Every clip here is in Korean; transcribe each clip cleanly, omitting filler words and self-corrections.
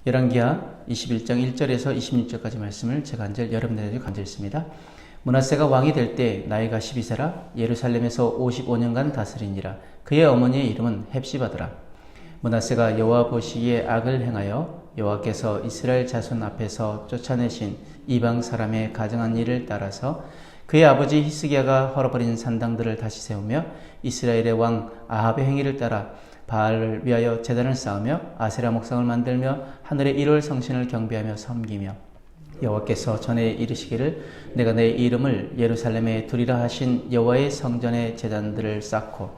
열왕기하 21장 1절에서 26절까지 말씀을 제가 한 절 여러분들에게 간절했습니다. 므낫세가 왕이 될 때 나이가 12세라 예루살렘에서 55년간 다스리니라. 그의 어머니의 이름은 헵시바더라. 므낫세가 여호와 보시기에 악을 행하여 여호와께서 이스라엘 자손 앞에서 쫓아내신 이방 사람의 가증한 일을 따라서 그의 아버지 히스기야가 헐어버린 산당들을 다시 세우며 이스라엘의 왕 아합의 행위를 따라 바알을 위하여 제단을 쌓으며 아세라 목상을 만들며 하늘의 1월 성신을 경배하며 섬기며 여호와께서 전에 이르시기를 내가 내 이름을 예루살렘에 두리라 하신 여호와의 성전에 제단들을 쌓고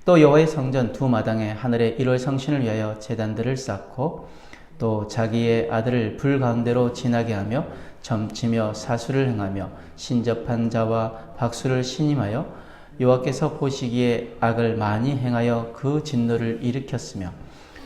또 여호와의 성전 두 마당에 하늘의 1월 성신을 위하여 제단들을 쌓고 또 자기의 아들을 불 가운데로 지나게 하며 점치며 사수를 행하며 신접한 자와 박수를 신임하여 여호와께서 보시기에 악을 많이 행하여 그 진노를 일으켰으며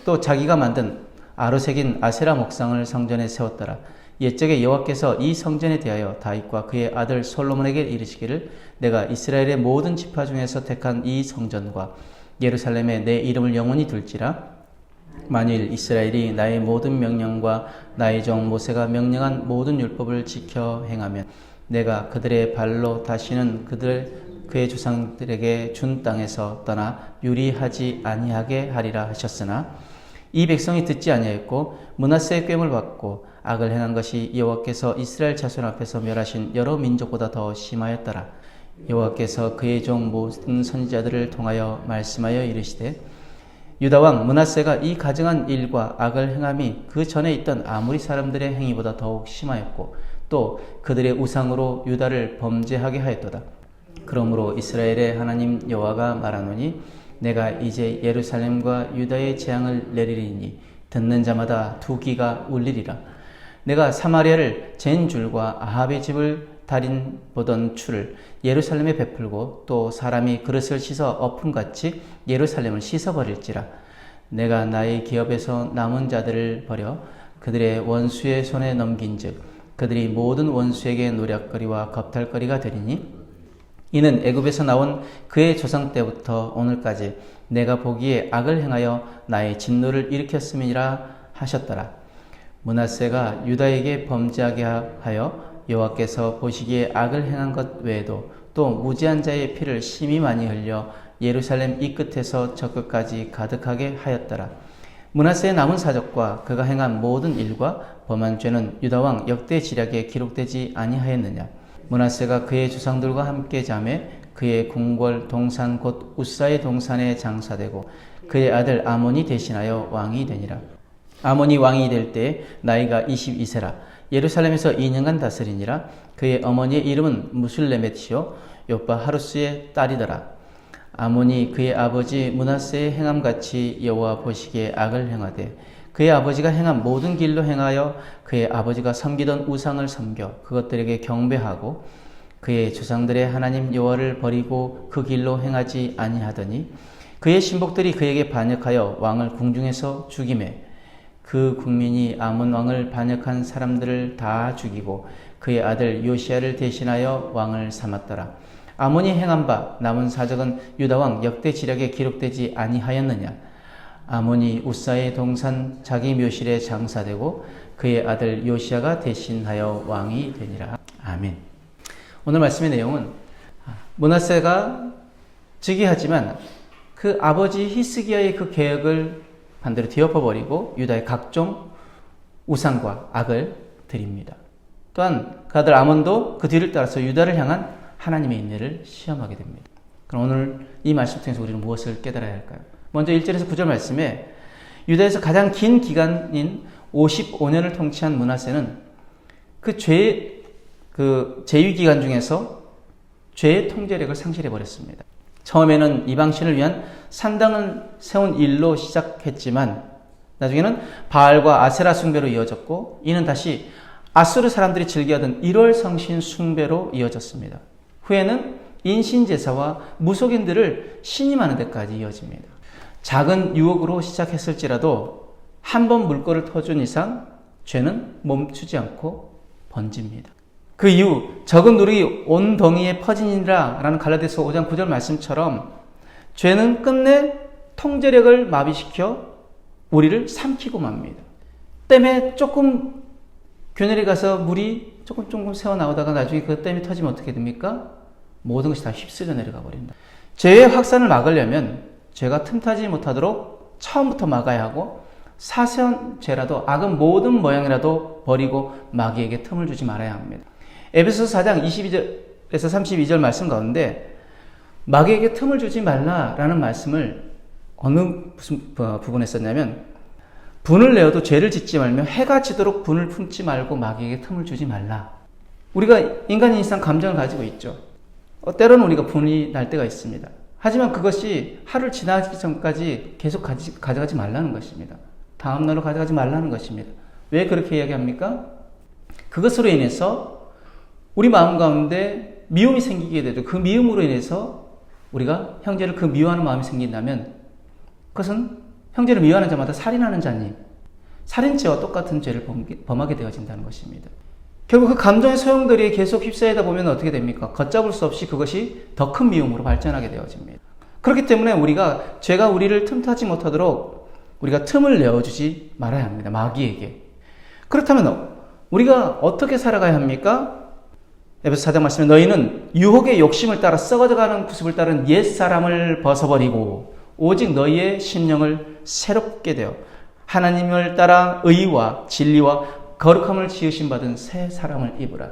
또 자기가 만든 아로색인 아세라 목상을 성전에 세웠더라. 옛적에 여호와께서 이 성전에 대하여 다윗과 그의 아들 솔로몬에게 이르시기를 내가 이스라엘의 모든 지파 중에서 택한 이 성전과 예루살렘에 내 이름을 영원히 둘지라. 만일 이스라엘이 나의 모든 명령과 나의 종 모세가 명령한 모든 율법을 지켜 행하면 내가 그들의 발로 다시는 그의 조상들에게 준 땅에서 떠나 유리하지 아니하게 하리라 하셨으나 이 백성이 듣지 아니하였고 므낫세의 꾀을 받고 악을 행한 것이 여호와께서 이스라엘 자손 앞에서 멸하신 여러 민족보다 더 심하였더라. 여호와께서 그의 종 모든 선지자들을 통하여 말씀하여 이르시되 유다왕 므낫세가 이 가증한 일과 악을 행함이 그 전에 있던 아모리 사람들의 행위보다 더욱 심하였고 또 그들의 우상으로 유다를 범죄하게 하였도다. 그러므로 이스라엘의 하나님 여호와가 말하노니 내가 이제 예루살렘과 유다의 재앙을 내리리니 듣는 자마다 두 귀가 울리리라. 내가 사마리아를 잰 줄과 아합의 집을 달인 보던 추를 예루살렘에 베풀고 또 사람이 그릇을 씻어 엎음같이 예루살렘을 씻어버릴지라. 내가 나의 기업에서 남은 자들을 버려 그들의 원수의 손에 넘긴즉 그들이 모든 원수에게 노략거리와 겁탈거리가 되리니 이는 애굽에서 나온 그의 조상 때부터 오늘까지 내가 보기에 악을 행하여 나의 진노를 일으켰음이라 하셨더라. 므낫세가 유다에게 범죄하게 하여 여호와께서 보시기에 악을 행한 것 외에도 또 무지한 자의 피를 심히 많이 흘려 예루살렘 이 끝에서 저 끝까지 가득하게 하였더라. 므낫세의 남은 사적과 그가 행한 모든 일과 범한 죄는 유다왕 역대 지략에 기록되지 아니하였느냐. 므낫세가 그의 조상들과 함께 자매 그의 궁궐 동산 곧 우사의 동산에 장사되고 그의 아들 아몬이 대신하여 왕이 되니라. 아몬이 왕이 될 때 나이가 22세라 예루살렘에서 2년간 다스리니라. 그의 어머니의 이름은 무술레멧이요 요빠 하루스의 딸이더라. 아몬이 그의 아버지 므낫세의 행함같이 여호와 보시기에 악을 행하되 그의 아버지가 행한 모든 길로 행하여 그의 아버지가 섬기던 우상을 섬겨 그것들에게 경배하고 그의 조상들의 하나님 여호와를 버리고 그 길로 행하지 아니하더니 그의 신복들이 그에게 반역하여 왕을 궁중에서 죽이매 그 국민이 아몬 왕을 반역한 사람들을 다 죽이고 그의 아들 요시야를 대신하여 왕을 삼았더라. 아몬이 행한 바 남은 사적은 유다왕 역대 지략에 기록되지 아니하였느냐. 아몬이 우사의 동산 자기 묘실에 장사되고 그의 아들 요시야가 대신하여 왕이 되니라. 아멘. 오늘 말씀의 내용은 므낫세가 즉위하지만 그 아버지 히스기야의 그 계획을 반대로 뒤엎어버리고 유다의 각종 우상과 악을 드립니다. 또한 그 아들 아몬도 그 뒤를 따라서 유다를 향한 하나님의 인내를 시험하게 됩니다. 그럼 오늘 이 말씀 통해서 우리는 무엇을 깨달아야 할까요? 먼저 1절에서 9절 말씀에 유다에서 가장 긴 기간인 55년을 통치한 므낫세는 그 제위 기간 중에서 죄의 통제력을 상실해버렸습니다. 처음에는 이방신을 위한 산당을 세운 일로 시작했지만 나중에는 바알과 아세라 숭배로 이어졌고 이는 다시 아수르 사람들이 즐겨하던 1월 성신 숭배로 이어졌습니다. 후에는 인신제사와 무속인들을 신임하는 데까지 이어집니다. 작은 유혹으로 시작했을지라도 한 번 물꼬를 터준 이상 죄는 멈추지 않고 번집니다. 그 이후 적은 누룩이 온 덩이에 퍼지니라 라는 갈라디아서 5장 9절 말씀처럼 죄는 끝내 통제력을 마비시켜 우리를 삼키고 맙니다. 댐에 조금 균열이 가서 물이 조금 새어나오다가 나중에 그 댐이 터지면 어떻게 됩니까? 모든 것이 다 휩쓸려 내려가 버립니다. 죄의 확산을 막으려면 죄가 틈타지 못하도록 처음부터 막아야 하고, 사소한 죄라도 악은 모든 모양이라도 버리고 마귀에게 틈을 주지 말아야 합니다. 에베소서 4장 22절에서 32절 말씀 가운데 마귀에게 틈을 주지 말라라는 말씀을 무슨 부분에 썼냐면, 분을 내어도 죄를 짓지 말며 해가 지도록 분을 품지 말고 마귀에게 틈을 주지 말라. 우리가 인간인 이상 감정을 가지고 있죠. 때로는 우리가 분이 날 때가 있습니다. 하지만 그것이 하루를 지나기 전까지 계속 가져가지 말라는 것입니다. 다음 날로 가져가지 말라는 것입니다. 왜 그렇게 이야기합니까? 그것으로 인해서 우리 마음 가운데 미움이 생기게 되죠. 그 미움으로 인해서 우리가 형제를 그 미워하는 마음이 생긴다면, 그것은 형제를 미워하는 자마다 살인하는 자니 살인죄와 똑같은 죄를 범하게 되어진다는 것입니다. 결국 그 감정의 소용돌이에 계속 휩싸이다 보면 어떻게 됩니까? 걷잡을 수 없이 그것이 더 큰 미움으로 발전하게 되어집니다. 그렇기 때문에 죄가 우리를 틈타지 못하도록 우리가 틈을 내어주지 말아야 합니다. 마귀에게. 그렇다면 우리가 어떻게 살아가야 합니까? 에베소 4장 말씀에 너희는 유혹의 욕심을 따라 썩어져가는 구습을 따른 옛사람을 벗어버리고 오직 너희의 심령을 새롭게 되어 하나님을 따라 의와 진리와 거룩함을 지으심 받은 새 사람을 입으라.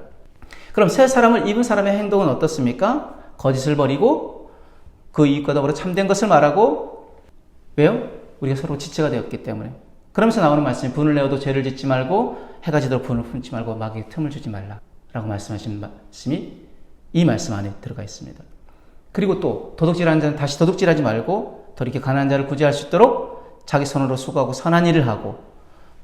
그럼 새 사람을 입은 사람의 행동은 어떻습니까? 거짓을 버리고 그 이익과 더불어 참된 것을 말하고, 왜요? 우리가 서로 지체가 되었기 때문에. 그러면서 나오는 말씀이 분을 내어도 죄를 짓지 말고 해가 지도록 분을 품지 말고 마귀에게 틈을 주지 말라 라고 말씀하신 말씀이 이 말씀 안에 들어가 있습니다. 그리고 또 도둑질하는 자는 다시 도둑질하지 말고 돌이켜 가난한 자를 구제할 수 있도록 자기 손으로 수고하고 선한 일을 하고,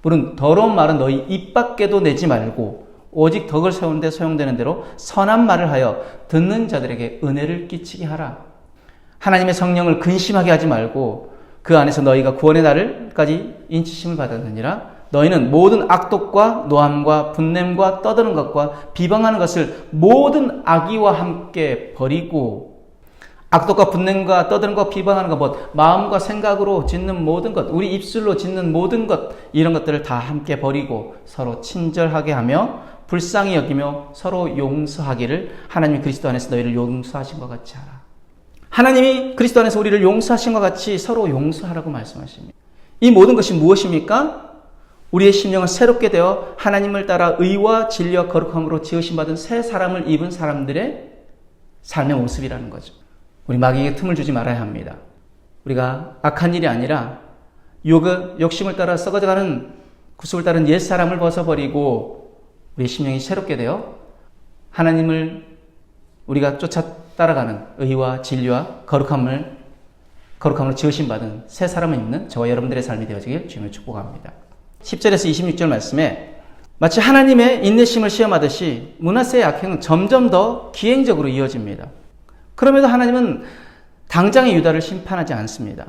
물은 더러운 말은 너희 입 밖에도 내지 말고 오직 덕을 세우는데 소용되는 대로 선한 말을 하여 듣는 자들에게 은혜를 끼치게 하라. 하나님의 성령을 근심하게 하지 말고 그 안에서 너희가 구원의 날을까지 인치심을 받았느니라. 너희는 모든 악독과 노함과 분냄과 떠드는 것과 비방하는 것을 모든 악의와 함께 버리고, 악독과 분냄과 떠드는 것, 비방하는 것, 마음과 생각으로 짓는 모든 것, 우리 입술로 짓는 모든 것, 이런 것들을 다 함께 버리고 서로 친절하게 하며 불쌍히 여기며 서로 용서하기를 하나님이 그리스도 안에서 너희를 용서하신 것 같이 하라. 하나님이 그리스도 안에서 우리를 용서하신 것 같이 서로 용서하라고 말씀하십니다. 이 모든 것이 무엇입니까? 우리의 심령은 새롭게 되어 하나님을 따라 의와 진리와 거룩함으로 지으심 받은 새 사람을 입은 사람들의 삶의 모습이라는 거죠. 우리 마귀에게 틈을 주지 말아야 합니다. 우리가 악한 일이 아니라 욕심을 따라 썩어져가는 구습을 따른 옛사람을 벗어버리고 우리의 심령이 새롭게 되어 하나님을 우리가 따라가는 의와 진리와 거룩함으로 지으심 받은 새 사람을 입는 저와 여러분들의 삶이 되어지길 주님을 축복합니다. 10절에서 26절 말씀에 마치 하나님의 인내심을 시험하듯이 므낫세의 악행은 점점 더 기행적으로 이어집니다. 그럼에도 하나님은 당장의 유다를 심판하지 않습니다.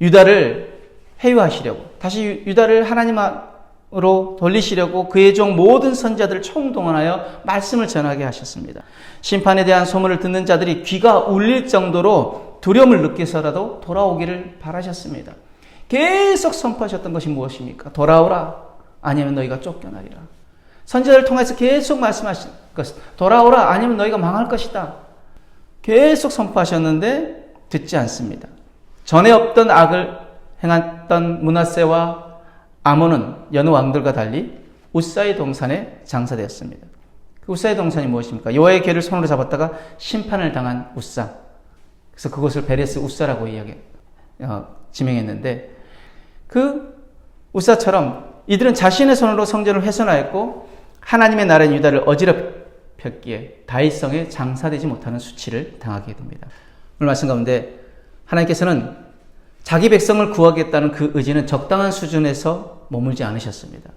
유다를 회유하시려고, 다시 유다를 하나님으로 돌리시려고 그의 종 모든 선지자들을 총동원하여 말씀을 전하게 하셨습니다. 심판에 대한 소문을 듣는 자들이 귀가 울릴 정도로 두려움을 느껴서라도 돌아오기를 바라셨습니다. 계속 선포하셨던 것이 무엇입니까? 돌아오라, 아니면 너희가 쫓겨나리라. 선지자를 통해서 계속 말씀하신 것, 돌아오라, 아니면 너희가 망할 것이다. 계속 선포하셨는데 듣지 않습니다. 전에 없던 악을 행했던 므낫세와 아몬은 여느 왕들과 달리 우사의 동산에 장사되었습니다. 그 우사의 동산이 무엇입니까? 여호와의 궤를 손으로 잡았다가 심판을 당한 우사. 그래서 그것을 베레스 우사라고 지명했는데, 그 우사처럼 이들은 자신의 손으로 성전을 훼손하였고 하나님의 나라인 유다를 어지럽혔기에 다윗성에 장사되지 못하는 수치를 당하게 됩니다. 오늘 말씀 가운데 하나님께서는 자기 백성을 구하겠다는 그 의지는 적당한 수준에서 머물지 않으셨습니다.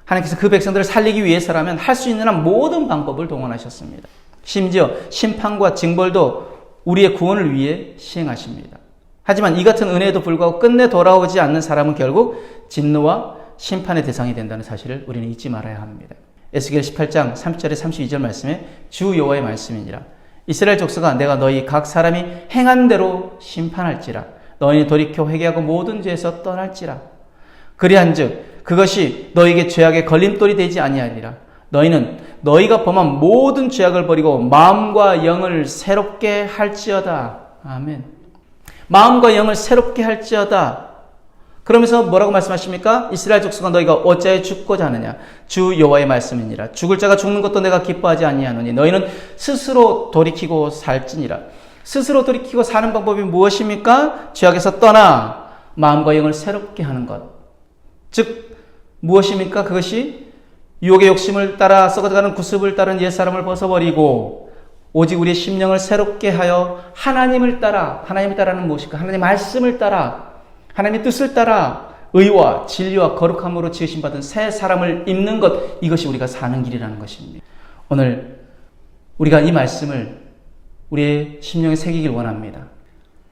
하나님께서 그 백성들을 살리기 위해서라면 할 수 있는 한 모든 방법을 동원하셨습니다. 심지어 심판과 징벌도 우리의 구원을 위해 시행하십니다. 하지만 이 같은 은혜에도 불구하고 끝내 돌아오지 않는 사람은 결국 진노와 심판의 대상이 된다는 사실을 우리는 잊지 말아야 합니다. 에스겔 18장 30절에 32절 말씀에 주 여호와의 말씀이니라. 이스라엘 족속아, 내가 너희 각 사람이 행한 대로 심판할지라. 너희는 돌이켜 회개하고 모든 죄에서 떠날지라. 그리한즉 그것이 너에게 죄악의 걸림돌이 되지 아니하리라. 너희는 너희가 범한 모든 죄악을 버리고 마음과 영을 새롭게 할지어다. 아멘. 마음과 영을 새롭게 할지어다. 그러면서 뭐라고 말씀하십니까? 이스라엘 족속아 너희가 어찌하여 죽고자 하느냐? 주 여호와의 말씀이니라. 죽을 자가 죽는 것도 내가 기뻐하지 아니하노니 너희는 스스로 돌이키고 살지니라. 스스로 돌이키고 사는 방법이 무엇입니까? 죄악에서 떠나 마음과 영을 새롭게 하는 것. 즉 무엇입니까? 그것이 유혹의 욕심을 따라 썩어가는 구습을 따른 옛사람을 벗어버리고 오직 우리의 심령을 새롭게 하여 하나님을 따라는 무엇일까? 하나님의 말씀을 따라 하나님의 뜻을 따라 의와 진리와 거룩함으로 지으심 받은 새 사람을 입는 것, 이것이 우리가 사는 길이라는 것입니다. 오늘 우리가 이 말씀을 우리의 심령에 새기길 원합니다.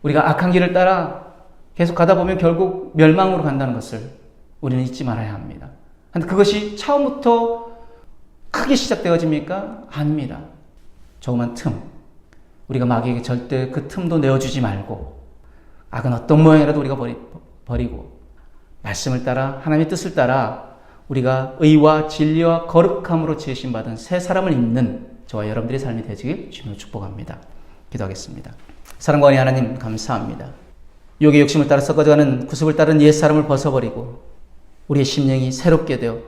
우리가 악한 길을 따라 계속 가다 보면 결국 멸망으로 간다는 것을 우리는 잊지 말아야 합니다. 그런데 그것이 처음부터 크게 시작되어집니까? 아닙니다. 조그만 틈. 우리가 마귀에게 절대 그 틈도 내어주지 말고 악은 어떤 모양이라도 우리가 버리고 말씀을 따라 하나님의 뜻을 따라 우리가 의와 진리와 거룩함으로 지으심 받은 새 사람을 입는 저와 여러분들의 삶이 되시길 주님으로 축복합니다. 기도하겠습니다. 사랑과 은혜 하나님 감사합니다. 욕의 욕심을 따라 썩어져가는 구습을 따른 옛사람을 벗어버리고 우리의 심령이 새롭게 되어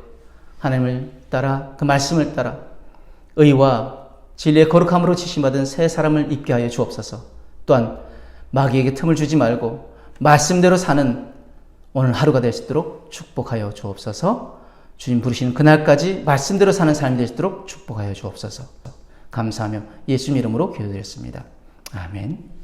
하나님을 따라 그 말씀을 따라 의와 진리의 거룩함으로 지으심 받은 새 사람을 입게 하여 주옵소서. 또한 마귀에게 틈을 주지 말고 말씀대로 사는 오늘 하루가 될 수 있도록 축복하여 주옵소서. 주님 부르시는 그날까지 말씀대로 사는 삶이 될 수 있도록 축복하여 주옵소서. 감사하며 예수님 이름으로 기도드렸습니다. 아멘.